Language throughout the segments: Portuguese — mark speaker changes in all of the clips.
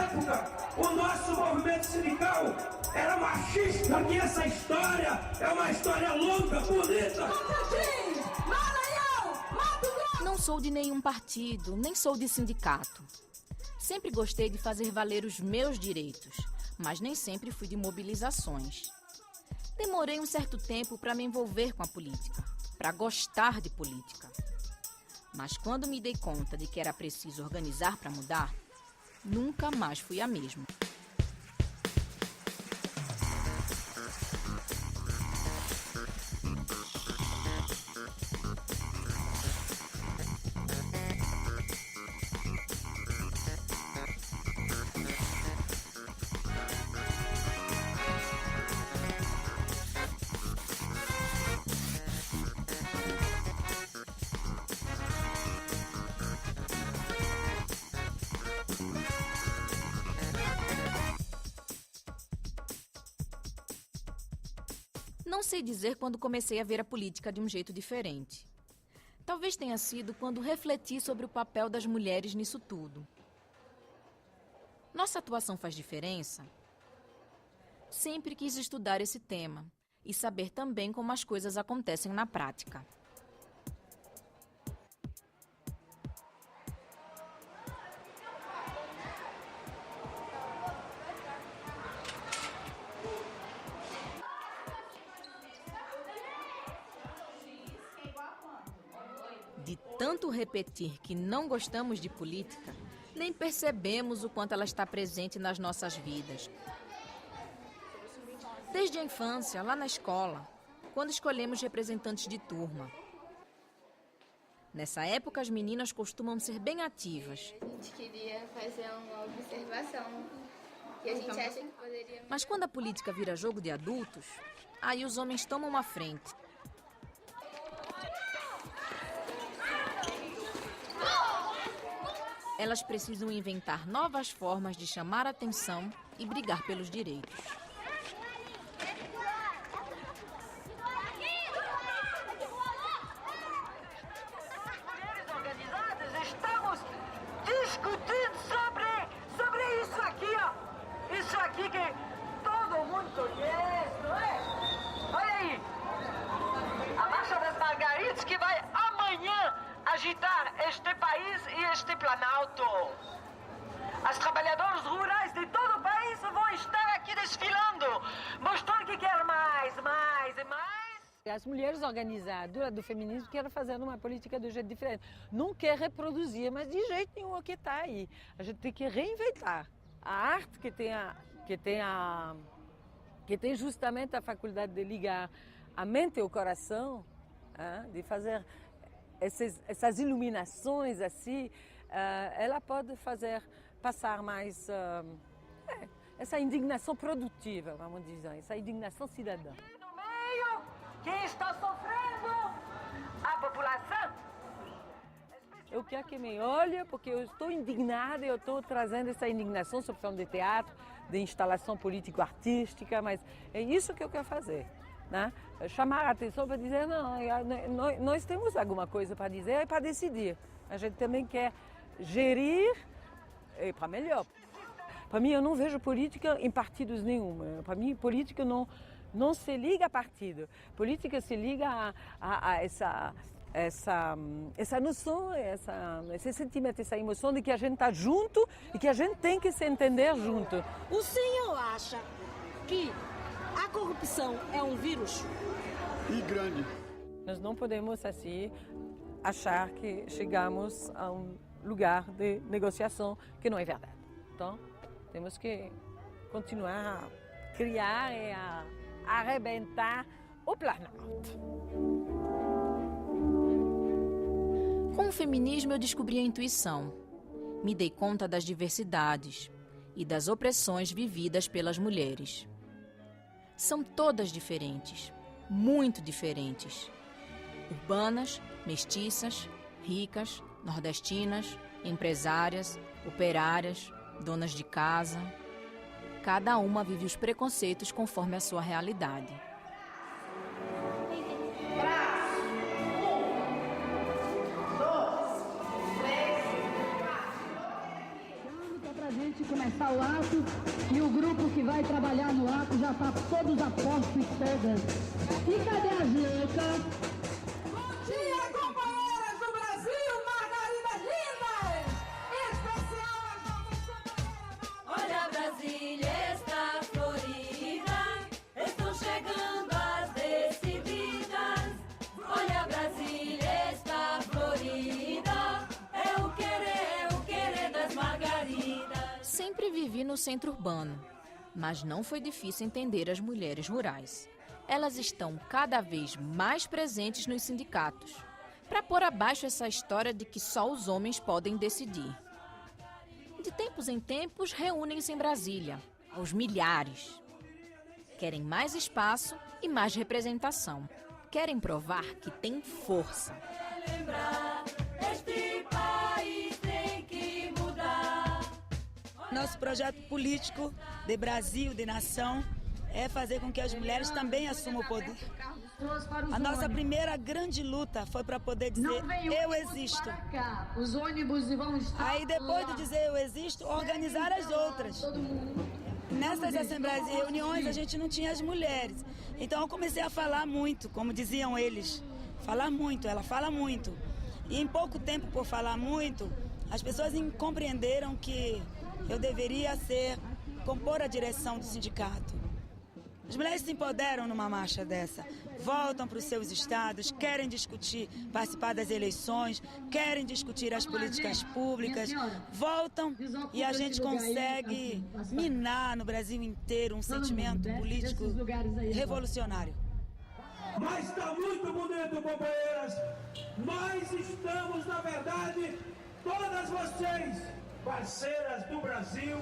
Speaker 1: época, o nosso movimento sindical era machista, e essa história é uma história longa, bonita.
Speaker 2: Não sou de nenhum partido, nem sou de sindicato. Sempre gostei de fazer valer os meus direitos, mas nem sempre fui de mobilizações. Demorei um certo tempo para me envolver com a política, para gostar de política. Mas quando me dei conta de que era preciso organizar para mudar, nunca mais fui a mesma. Não sei dizer quando comecei a ver a política de um jeito diferente. Talvez tenha sido quando refleti sobre o papel das mulheres nisso tudo. Nossa atuação faz diferença? Sempre quis estudar esse tema e saber também como as coisas acontecem na prática. De tanto repetir que não gostamos de política, nem percebemos o quanto ela está presente nas nossas vidas. Desde a infância, lá na escola, quando escolhemos representantes de turma. Nessa época, as meninas costumam ser bem ativas.
Speaker 3: A gente queria fazer uma observação que a gente acha que poderia...
Speaker 2: Mas quando a política vira jogo de adultos, aí os homens tomam a frente. Elas precisam inventar novas formas de chamar a atenção e brigar pelos direitos.
Speaker 4: Mulheres organizadas, estamos discutindo sobre isso aqui, ó. Isso aqui que todo mundo conhece, não é? Olha aí. A Marcha das Margaridas que vai amanhã agitar este país e este planalto. As trabalhadoras rurais de todo o país vão estar aqui desfilando, mostrando que quer mais e mais.
Speaker 5: As mulheres organizadas do feminismo querem fazer uma política de um jeito diferente. Não quer reproduzir, mas de jeito nenhum o que está aí. A gente tem que reinventar. A arte que tem justamente a faculdade de ligar a mente e o coração, de fazer essas iluminações assim, ela pode fazer passar mais essa indignação produtiva, vamos dizer, essa indignação cidadã.
Speaker 4: No meio, quem está sofrendo? A população.
Speaker 5: Eu quero que me olhe, porque eu estou indignada, eu estou trazendo essa indignação sobre forma de teatro, de instalação político-artística, mas é isso que eu quero fazer. Né? Chamar a atenção para dizer, não, nós temos alguma coisa para dizer e para decidir. A gente também quer gerir para melhor. Para mim, eu não vejo política em partidos nenhum. Para mim, política não se liga a partido. Política se liga a essa noção, esse sentimento, essa emoção de que a gente está junto e que a gente tem que se entender junto.
Speaker 6: O senhor acha que a corrupção é um vírus?
Speaker 7: E grande.
Speaker 5: Nós não podemos, assim, achar que chegamos a um lugar de negociação que não é verdade. Então, temos que continuar a criar e a arrebentar o Planalto.
Speaker 2: Com o feminismo, eu descobri a intuição. Me dei conta das diversidades e das opressões vividas pelas mulheres. São todas diferentes, muito diferentes. Urbanas, mestiças, ricas, nordestinas, empresárias, operárias, donas de casa. Cada uma vive os preconceitos conforme a sua realidade.
Speaker 7: começar o ato e o grupo que vai trabalhar no ato já está todos a postos todas. E cadê as loucas?
Speaker 4: Bom dia, companheiras do Brasil, Margaridas lindas! Em especial as nossas companheiras.
Speaker 8: Olha, Brasília está florida, estão chegando as decididas. Olha, Brasília está florida, é o querer das Margaridas.
Speaker 2: Sempre vivi no centro urbano, mas não foi difícil entender as mulheres rurais. Elas estão cada vez mais presentes nos sindicatos, para pôr abaixo essa história de que só os homens podem decidir. De tempos em tempos, reúnem-se em Brasília, aos milhares. Querem mais espaço e mais representação. Querem provar que tem força.
Speaker 8: Lembrar, este país tem que mudar.
Speaker 9: Nosso projeto político de Brasil, de nação, é fazer com que as mulheres também assumam o poder. A nossa primeira grande luta foi para poder dizer eu existo.
Speaker 7: Os ônibus vão estar.
Speaker 9: Aí depois de dizer eu existo, organizar as outras. Nessas assembleias e reuniões a gente não tinha as mulheres. Então eu comecei a falar muito, como diziam eles. Falar muito, ela fala muito. E em pouco tempo, por falar muito, as pessoas compreenderam que eu deveria compor a direção do sindicato. As mulheres se empoderam numa marcha dessa, voltam para os seus estados, querem discutir, participar das eleições, querem discutir as políticas públicas, voltam e a gente consegue minar no Brasil inteiro um sentimento político revolucionário.
Speaker 1: Mas está muito bonito, companheiras. Nós estamos, na verdade, todas vocês, parceiras do Brasil.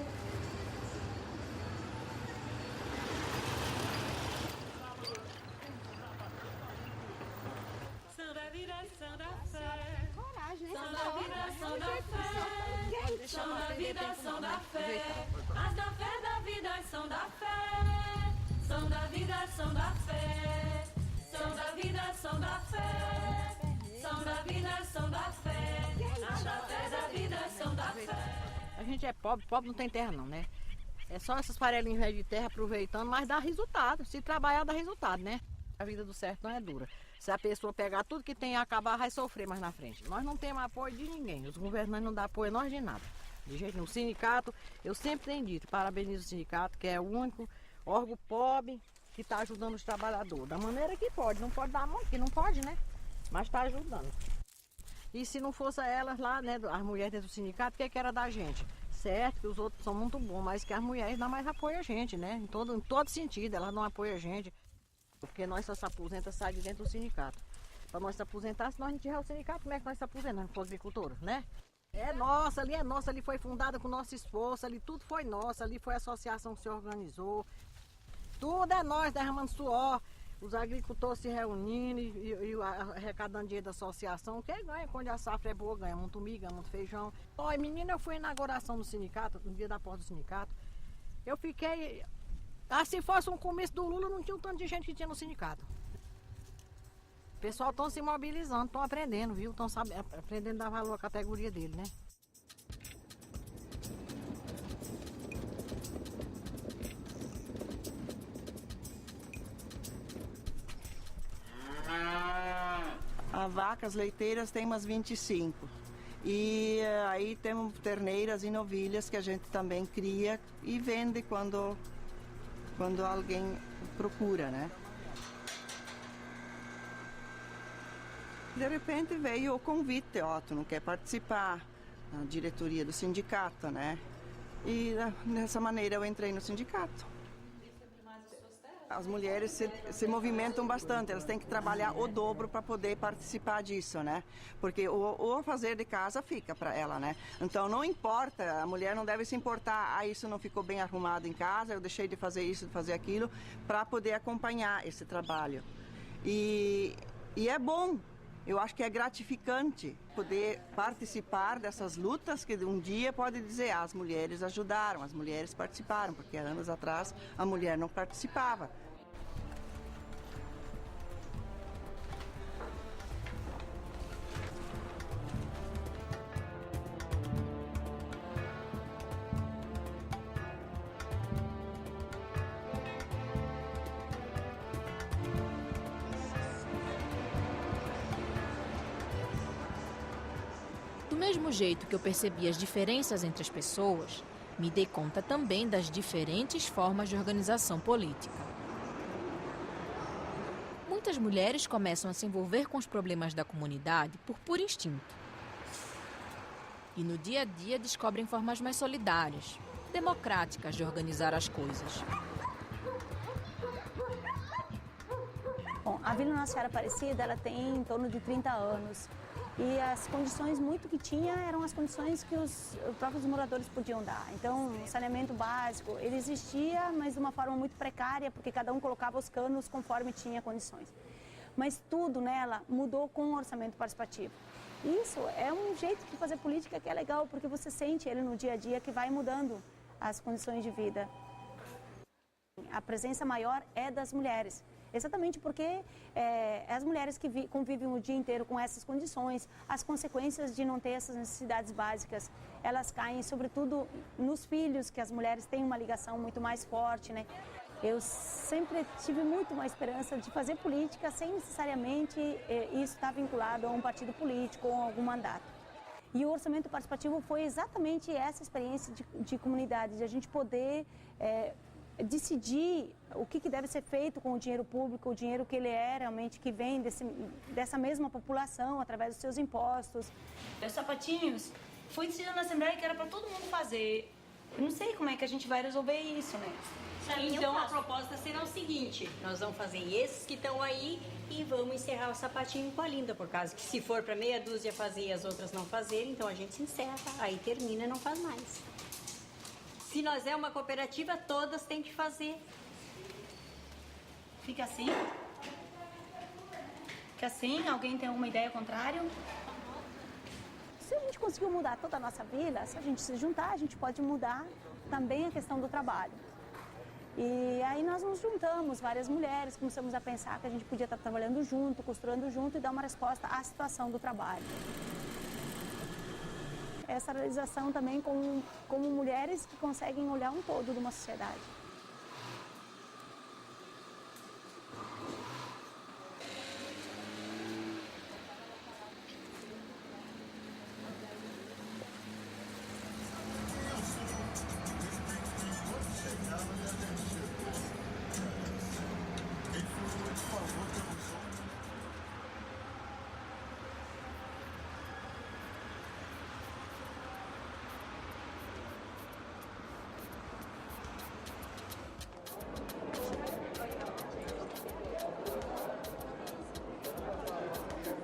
Speaker 8: São da vida, são da fé. São da vida, são da fé. As da fé da vida são da fé. São da vida, são da fé. São da vida, são da fé. São da vida, são da fé. As da fé da vida são da fé.
Speaker 5: A gente é pobre, pobre não tem terra não, né? É só essas farelinhas de terra aproveitando, mas dá resultado. Se trabalhar, dá resultado, né? A vida do sertão é dura. Se a pessoa pegar tudo que tem e acabar, vai sofrer mais na frente. Nós não temos apoio de ninguém. Os governantes não dão apoio a nós de nada. De jeito nenhum. O sindicato, eu sempre tenho dito, parabenizo o sindicato, que é o único órgão pobre que está ajudando os trabalhadores. Da maneira que pode. Não pode dar muito, que não pode, né? Mas está ajudando. E se não fosse elas lá, né, as mulheres do sindicato, o que era da gente? Certo que os outros são muito bons, mas que as mulheres dão mais apoio a gente, né? Em todo sentido, elas não apoiam a gente. Porque nós só se aposenta, sai de dentro do sindicato. Para nós se aposentar, se nós não tiver o sindicato, como é que nós se aposentamos? Nós agricultores, né? É nossa, ali foi fundada com nosso esforço, ali tudo foi nosso, ali foi a associação que se organizou. Tudo é nós, derramando suor, os agricultores se reunindo e arrecadando dinheiro da associação. Quem ganha quando a safra é boa, ganha muito milho, ganha muito feijão. Olha, menina, eu fui na inauguração do sindicato, no dia da porta do sindicato. Eu fiquei... se fosse um começo do Lula, não tinha o tanto de gente que tinha no sindicato. O pessoal estão se mobilizando, estão aprendendo, viu? Estão aprendendo a dar valor à categoria dele, né?
Speaker 10: A vacas leiteiras tem umas 25. E aí temos terneiras e novilhas que a gente também cria e vende quando alguém procura, né? De repente veio o convite, ó, tu não quer participar da diretoria do sindicato, né? E dessa maneira eu entrei no sindicato. As mulheres se movimentam bastante, elas têm que trabalhar o dobro para poder participar disso, né? Porque o fazer de casa fica para ela, né? Então não importa, a mulher não deve se importar, isso não ficou bem arrumado em casa, eu deixei de fazer isso, de fazer aquilo, para poder acompanhar esse trabalho. E é bom, eu acho que é gratificante poder participar dessas lutas que um dia pode dizer, as mulheres ajudaram, as mulheres participaram, porque anos atrás a mulher não participava.
Speaker 2: mesmo jeito que eu percebi as diferenças entre as pessoas, me dei conta também das diferentes formas de organização política. Muitas mulheres começam a se envolver com os problemas da comunidade por puro instinto. E no dia a dia descobrem formas mais solidárias, democráticas de organizar as coisas.
Speaker 11: Bom, a Vila Nossa Senhora Aparecida ela tem em torno de 30 anos. E as condições muito que tinha eram as condições que os próprios moradores podiam dar. Então, o saneamento básico, ele existia, mas de uma forma muito precária, porque cada um colocava os canos conforme tinha condições. Mas tudo nela mudou com o orçamento participativo. Isso é um jeito de fazer política que é legal, porque você sente ele no dia a dia que vai mudando as condições de vida. A presença maior é das mulheres. Exatamente porque as mulheres que convivem o dia inteiro com essas condições, as consequências de não ter essas necessidades básicas, elas caem sobretudo nos filhos, que as mulheres têm uma ligação muito mais forte, né? Eu sempre tive muito uma esperança de fazer política sem necessariamente isso estar vinculado a um partido político ou a algum mandato. E o orçamento participativo foi exatamente essa experiência de comunidade, de a gente poder decidir o que deve ser feito com o dinheiro público, o dinheiro que ele é realmente, que vem dessa mesma população, através dos seus impostos.
Speaker 12: Os sapatinhos, foi decidido na Assembleia que era para todo mundo fazer. Eu não sei como é que a gente vai resolver isso, né?
Speaker 6: Então a proposta será o seguinte, nós vamos fazer esses que estão aí e vamos encerrar o sapatinho com a Linda, por causa que se for para meia dúzia fazer e as outras não fazerem, então a gente se encerra, aí termina e não faz mais. Se nós é uma cooperativa, todas têm que fazer.
Speaker 12: Fica assim? Fica assim? Alguém tem alguma ideia contrária?
Speaker 11: Se a gente conseguiu mudar toda a nossa vila, se a gente se juntar, a gente pode mudar também a questão do trabalho. E aí nós nos juntamos, várias mulheres, começamos a pensar que a gente podia estar trabalhando junto, costurando junto e dar uma resposta à situação do trabalho. Essa realização também como mulheres que conseguem olhar um todo de uma sociedade.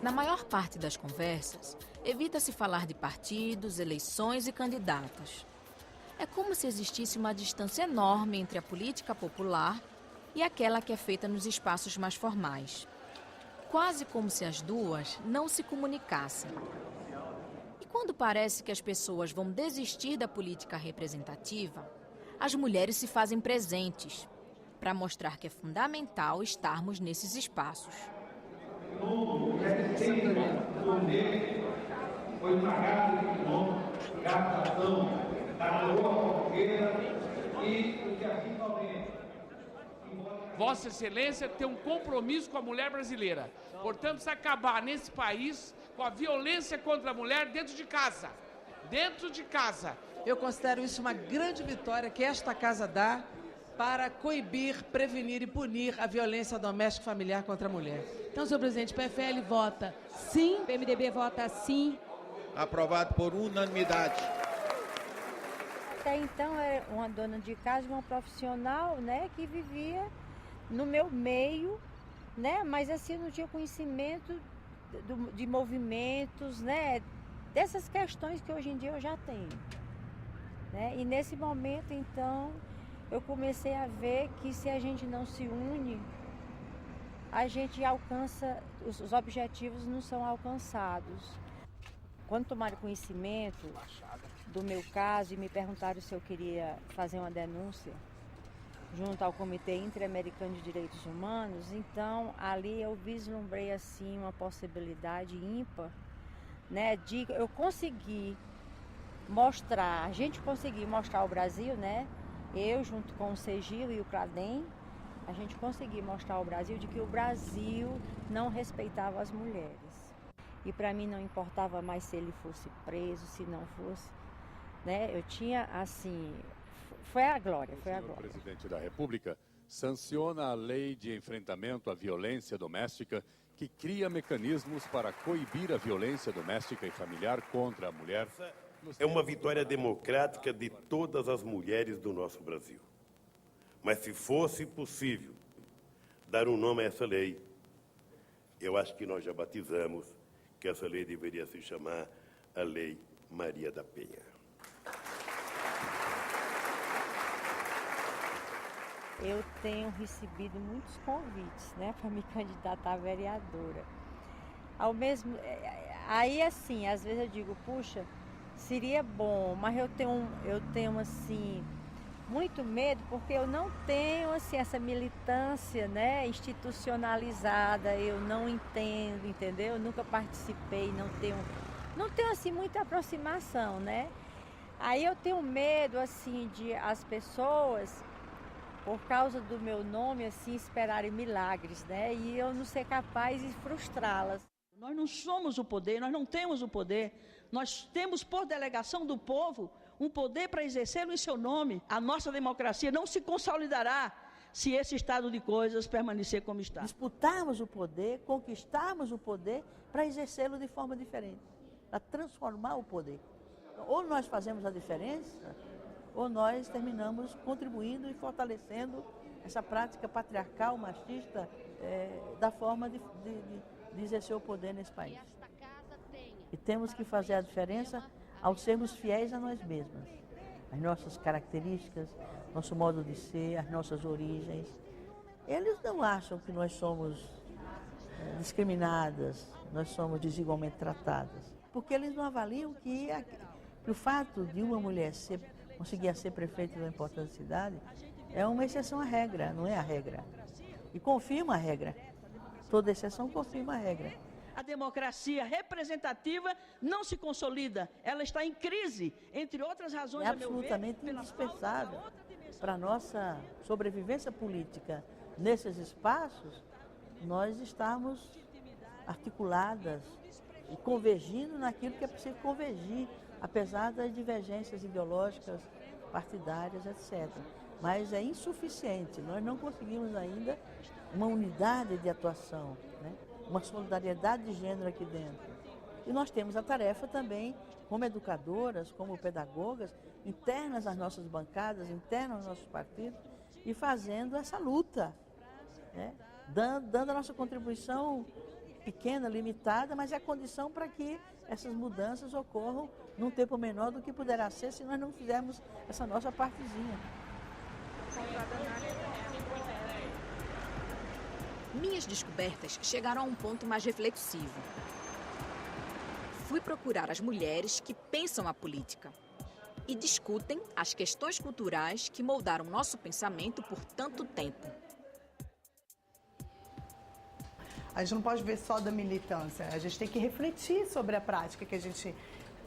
Speaker 2: Na maior parte das conversas, evita-se falar de partidos, eleições e candidatas. É como se existisse uma distância enorme entre a política popular e aquela que é feita nos espaços mais formais. Quase como se as duas não se comunicassem. E quando parece que as pessoas vão desistir da política representativa, as mulheres se fazem presentes para mostrar que é fundamental estarmos nesses espaços.
Speaker 1: Foi pagado de gastação da rua qualquer e que assim somente.
Speaker 13: Vossa Excelência tem um compromisso com a mulher brasileira. Portanto, se acabar nesse país com a violência contra a mulher dentro de casa. Dentro de casa.
Speaker 14: Eu considero isso uma grande vitória que esta casa dá para coibir, prevenir e punir a violência doméstica e familiar contra a mulher.
Speaker 15: Então, senhor presidente, o PFL vota sim, o PMDB vota sim.
Speaker 16: Aprovado por unanimidade.
Speaker 17: Até então, era uma dona de casa, uma profissional, né, que vivia no meu meio, né, mas assim, eu não tinha conhecimento de movimentos, né, dessas questões que hoje em dia eu já tenho. Né? E nesse momento, então, eu comecei a ver que se a gente não se une, a gente alcança, os objetivos não são alcançados. Quando tomaram conhecimento do meu caso e me perguntaram se eu queria fazer uma denúncia junto ao Comitê Interamericano de Direitos Humanos, então ali eu vislumbrei assim uma possibilidade ímpar, né, de eu conseguir mostrar, a gente conseguir mostrar ao Brasil, né, eu junto com o Segil e o Cladem, a gente conseguir mostrar ao Brasil de que o Brasil não respeitava as mulheres. e para mim não importava mais se ele fosse preso, se não fosse, né? Eu tinha, assim, foi a glória, foi a glória.
Speaker 18: O presidente da República sanciona a lei de enfrentamento à violência doméstica, que cria mecanismos para coibir a violência doméstica e familiar contra a mulher.
Speaker 19: É uma vitória democrática de todas as mulheres do nosso Brasil. Mas se fosse possível dar um nome a essa lei, eu acho que nós já batizamos que essa lei deveria se chamar a Lei Maria da Penha.
Speaker 17: Eu tenho recebido muitos convites, né, para me candidatar a vereadora. Aí assim, às vezes eu digo, puxa, seria bom, mas eu tenho assim muito medo, porque eu não tenho assim essa militância, né, institucionalizada, eu não entendo, entendeu? Eu nunca participei, não tenho assim muita aproximação, né? Aí eu tenho medo assim de as pessoas, por causa do meu nome, assim, esperarem milagres, né? E eu não ser capaz de frustrá-las.
Speaker 20: Nós não somos o poder, nós não temos o poder. Nós temos, por delegação do povo, um poder para exercê-lo em seu nome. A nossa democracia não se consolidará se esse estado de coisas permanecer como está.
Speaker 21: Disputarmos o poder, conquistarmos o poder para exercê-lo de forma diferente, para transformar o poder. Ou nós fazemos a diferença, ou nós terminamos contribuindo e fortalecendo essa prática patriarcal, machista, da forma de exercer o poder nesse país. E temos que fazer a diferença ao sermos fiéis a nós mesmas, as nossas características, nosso modo de ser, as nossas origens. Eles não acham que nós somos discriminadas, nós somos desigualmente tratadas, porque eles não avaliam que o fato de uma mulher conseguir ser prefeita de uma importante cidade é uma exceção à regra, não é a regra. E confirma a regra. Toda exceção confirma a regra.
Speaker 20: A democracia representativa não se consolida, ela está em crise, entre outras razões.
Speaker 21: É absolutamente indispensável para a nossa sobrevivência política nesses espaços, nós estarmos articuladas e convergindo naquilo que é preciso convergir, apesar das divergências ideológicas, partidárias, etc. Mas é insuficiente, nós não conseguimos ainda uma unidade de atuação, né? Uma solidariedade de gênero aqui dentro. E nós temos a tarefa também, como educadoras, como pedagogas, internas às nossas bancadas, internas aos nossos partidos, e fazendo essa luta, né? Dando a nossa contribuição pequena, limitada, mas é a condição para que essas mudanças ocorram num tempo menor do que poderá ser se nós não fizermos essa nossa partezinha.
Speaker 2: Minhas descobertas chegaram a um ponto mais reflexivo. Fui procurar as mulheres que pensam a política e discutem as questões culturais que moldaram nosso pensamento por tanto tempo.
Speaker 22: A gente não pode ver só da militância, a gente tem que refletir sobre a prática que a gente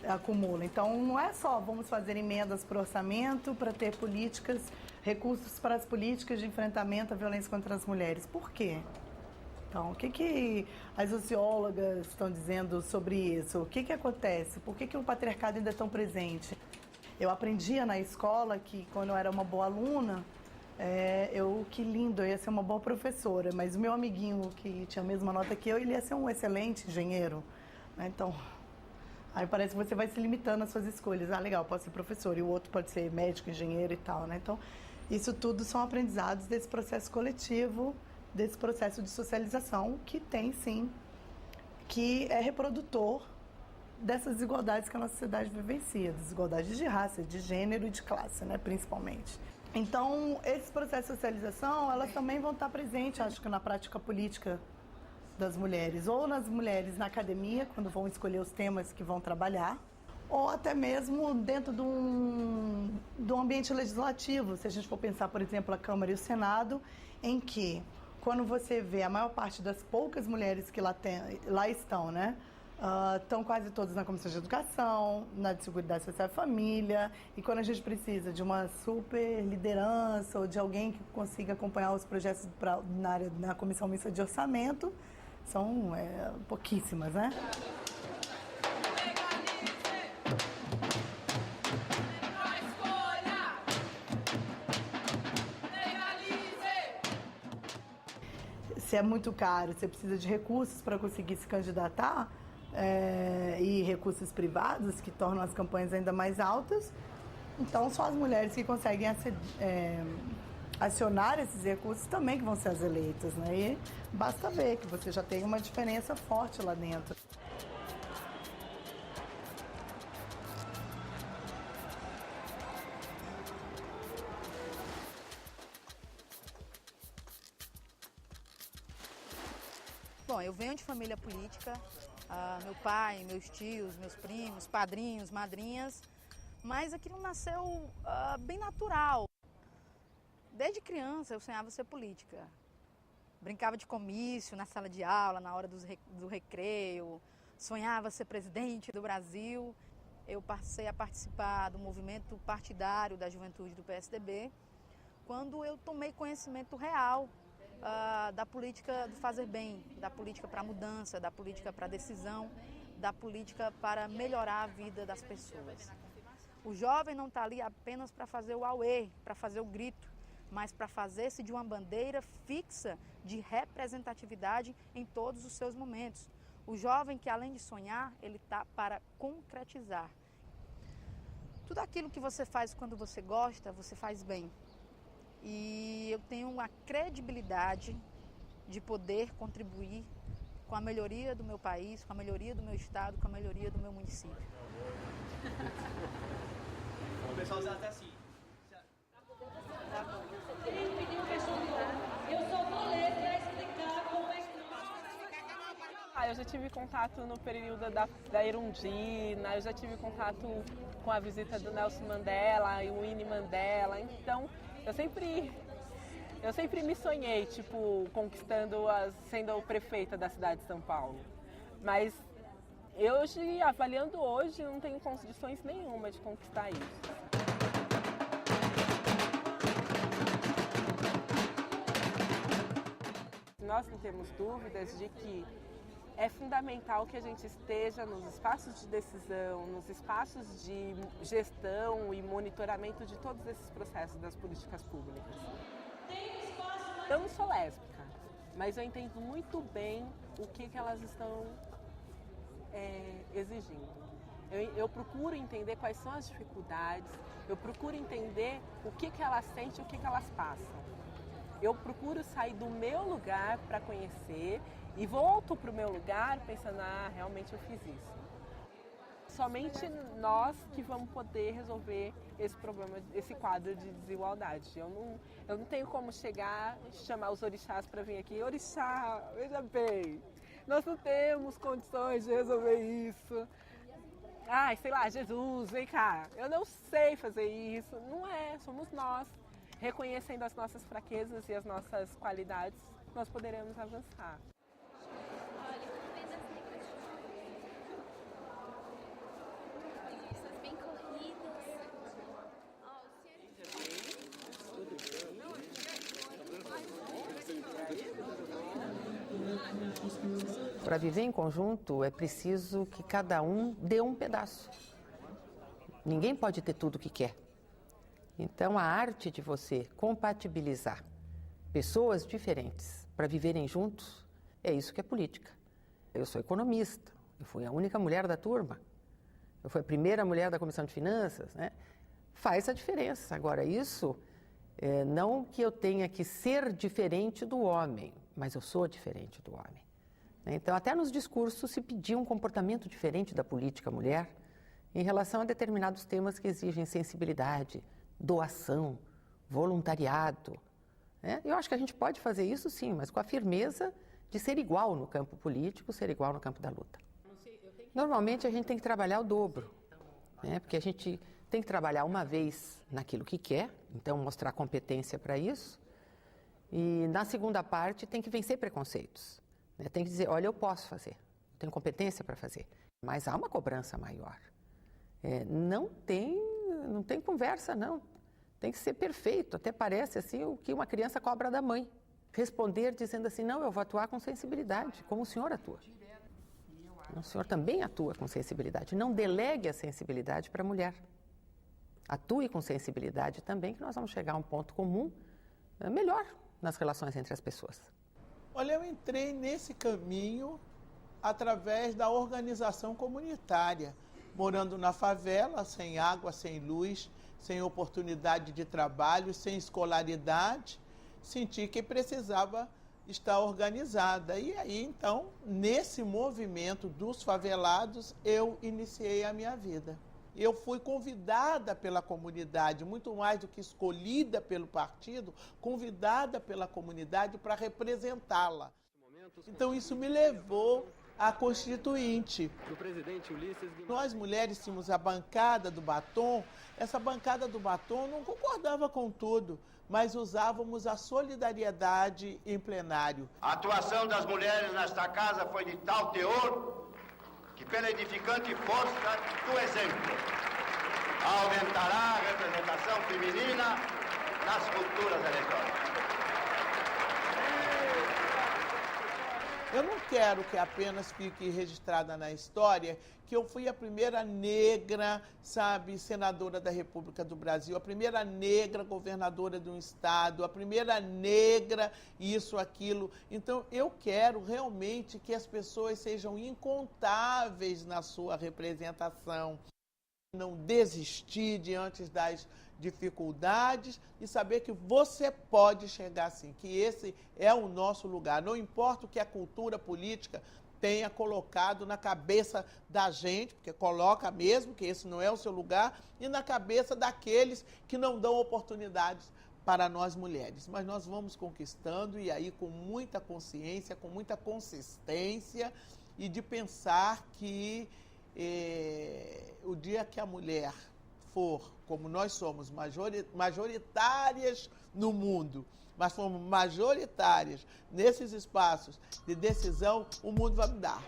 Speaker 22: acumula. Então, não é só vamos fazer emendas para o orçamento para ter políticas, recursos para as políticas de enfrentamento à violência contra as mulheres. Por quê? Então, o que as sociólogas estão dizendo sobre isso? O que acontece? Por que o patriarcado ainda é tão presente? Eu aprendia na escola que, quando eu era uma boa aluna, que lindo, eu ia ser uma boa professora, mas o meu amiguinho que tinha a mesma nota que eu, ele ia ser um excelente engenheiro, né? Então, aí parece que você vai se limitando às suas escolhas. Ah, legal, pode ser professor, e o outro pode ser médico, engenheiro e tal, né? Então, isso tudo são aprendizados desse processo coletivo, desse processo de socialização que tem, sim, que é reprodutor dessas desigualdades que a nossa sociedade vivencia, desigualdades de raça, de gênero e de classe, né, principalmente. Então, esse processo de socialização, elas também vão estar presentes, acho que na prática política das mulheres, ou nas mulheres na academia, quando vão escolher os temas que vão trabalhar, ou até mesmo dentro de um ambiente legislativo, se a gente for pensar, por exemplo, a Câmara e o Senado, em que, quando você vê a maior parte das poucas mulheres que lá estão, né, estão quase todas na Comissão de Educação, na de Seguridade Social e Família, e quando a gente precisa de uma super liderança ou de alguém que consiga acompanhar os projetos na Comissão Mista de Orçamento, São pouquíssimas, né? Se é muito caro, você precisa de recursos para conseguir se candidatar, e recursos privados que tornam as campanhas ainda mais altas, então só as mulheres que conseguem acionar esses recursos também que vão ser as eleitas, né? E basta ver que você já tem uma diferença forte lá dentro.
Speaker 3: Bom, eu venho de família política, meu pai, meus tios, meus primos, padrinhos, madrinhas, mas aquilo nasceu bem natural. Desde criança eu sonhava ser política. Brincava de comício na sala de aula, na hora do recreio, sonhava ser presidente do Brasil. Eu passei a participar do movimento partidário da juventude do PSDB, quando eu tomei conhecimento real da política do fazer bem, da política para a mudança, da política para a decisão, da política para melhorar a vida das pessoas. O jovem não está ali apenas para fazer o auê, para fazer o grito, mas para fazer-se de uma bandeira fixa de representatividade em todos os seus momentos. O jovem que, além de sonhar, ele está para concretizar. Tudo aquilo que você faz quando você gosta, você faz bem. E eu tenho uma credibilidade de poder contribuir com a melhoria do meu país, com a melhoria do meu estado, com a melhoria do meu município.
Speaker 4: O pessoal usa até assim.
Speaker 8: Eu só vou ler para explicar como é que...
Speaker 23: Eu já tive contato no período da Erundina, eu já tive contato com a visita do Nelson Mandela e o Winnie Mandela, então eu sempre me sonhei, tipo, sendo prefeita da cidade de São Paulo. Mas hoje, avaliando hoje, não tenho condições nenhuma de conquistar isso. Nós não temos dúvidas de que é fundamental que a gente esteja nos espaços de decisão, nos espaços de gestão e monitoramento de todos esses processos das políticas públicas. Eu não sou lésbica, mas eu entendo muito bem o que elas estão exigindo. Eu procuro entender quais são as dificuldades, eu procuro entender o que elas sentem e o que elas passam. Eu procuro sair do meu lugar para conhecer e volto para o meu lugar pensando, realmente eu fiz isso. Somente nós que vamos poder resolver esse problema, esse quadro de desigualdade. Eu não tenho como chegar e chamar os orixás para vir aqui. Orixá, veja bem, nós não temos condições de resolver isso. Sei lá, Jesus, vem cá. Eu não sei fazer isso. Não é, somos nós. Reconhecendo as nossas fraquezas e as nossas qualidades, nós poderemos avançar.
Speaker 24: Para viver em conjunto é preciso que cada um dê um pedaço. Ninguém pode ter tudo o que quer. Então, a arte de você compatibilizar pessoas diferentes para viverem juntos, é isso que é política. Eu sou economista, eu fui a única mulher da turma, eu fui a primeira mulher da Comissão de Finanças, né? Faz a diferença. Agora, isso, não que eu tenha que ser diferente do homem, mas eu sou diferente do homem. Então, até nos discursos se pedia um comportamento diferente da política mulher em relação a determinados temas que exigem sensibilidade, doação, voluntariado. Eu acho que a gente pode fazer isso sim, mas com a firmeza de ser igual no campo político, ser igual no campo da luta. Normalmente a gente tem que trabalhar o dobro, porque a gente tem que trabalhar uma vez naquilo que quer, então mostrar competência para isso, e na segunda parte tem que vencer preconceitos. Tem que dizer, olha, eu posso fazer, eu tenho competência para fazer, mas há uma cobrança maior. Não tem conversa, não. Tem que ser perfeito. Até parece assim o que uma criança cobra da mãe. responder dizendo assim, não, eu vou atuar com sensibilidade, como o senhor atua. O senhor também atua com sensibilidade. Não delegue a sensibilidade para a mulher. Atue com sensibilidade também, que nós vamos chegar a um ponto comum melhor nas relações entre as pessoas.
Speaker 5: Olha, eu entrei nesse caminho através da organização comunitária, morando na favela, sem água, sem luz, sem oportunidade de trabalho, sem escolaridade, senti que precisava estar organizada. E aí, então, nesse movimento dos favelados, eu iniciei a minha vida. Eu fui convidada pela comunidade, muito mais do que escolhida pelo partido, convidada pela comunidade para representá-la. Então, isso me levou à Constituinte. Nós, mulheres, tínhamos a bancada do batom. Essa bancada do batom não concordava com tudo, mas usávamos a solidariedade em plenário.
Speaker 7: A atuação das mulheres nesta casa foi de tal teor que, pela edificante força do exemplo, aumentará a representação feminina nas futuras eleições.
Speaker 5: Eu não quero que apenas fique registrada na história que eu fui a primeira negra, sabe, senadora da República do Brasil, a primeira negra governadora de um estado, a primeira negra isso, aquilo. Então, eu quero realmente que as pessoas sejam incontáveis na sua representação. Não desistir diante das dificuldades e saber que você pode chegar assim, que esse é o nosso lugar. Não importa o que a cultura política tenha colocado na cabeça da gente, porque coloca mesmo que esse não é o seu lugar, e na cabeça daqueles que não dão oportunidades para nós mulheres. Mas nós vamos conquistando, e aí com muita consciência, com muita consistência, e de pensar que o dia que a mulher for, como nós somos majoritárias no mundo, mas fomos majoritárias nesses espaços de decisão, o mundo vai mudar.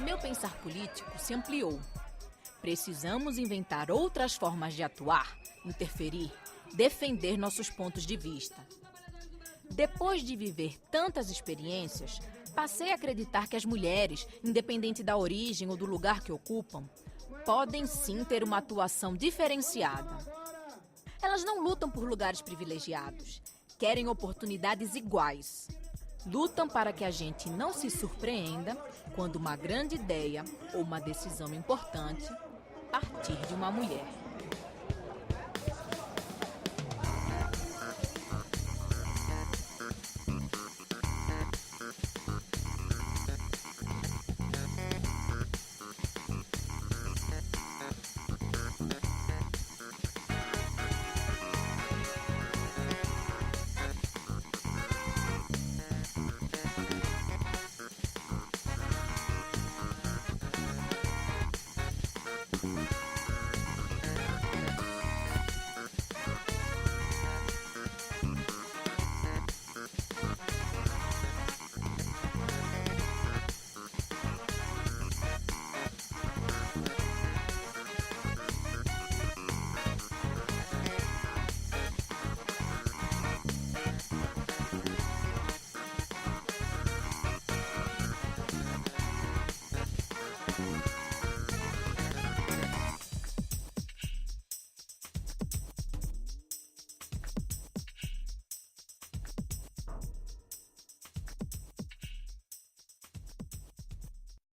Speaker 2: Meu pensar político se ampliou. Precisamos inventar outras formas de atuar, interferir, defender nossos pontos de vista. Depois de viver tantas experiências, passei a acreditar que as mulheres, independente da origem ou do lugar que ocupam, podem sim ter uma atuação diferenciada. Elas não lutam por lugares privilegiados, querem oportunidades iguais. Lutam para que a gente não se surpreenda quando uma grande ideia ou uma decisão importante partir de uma mulher.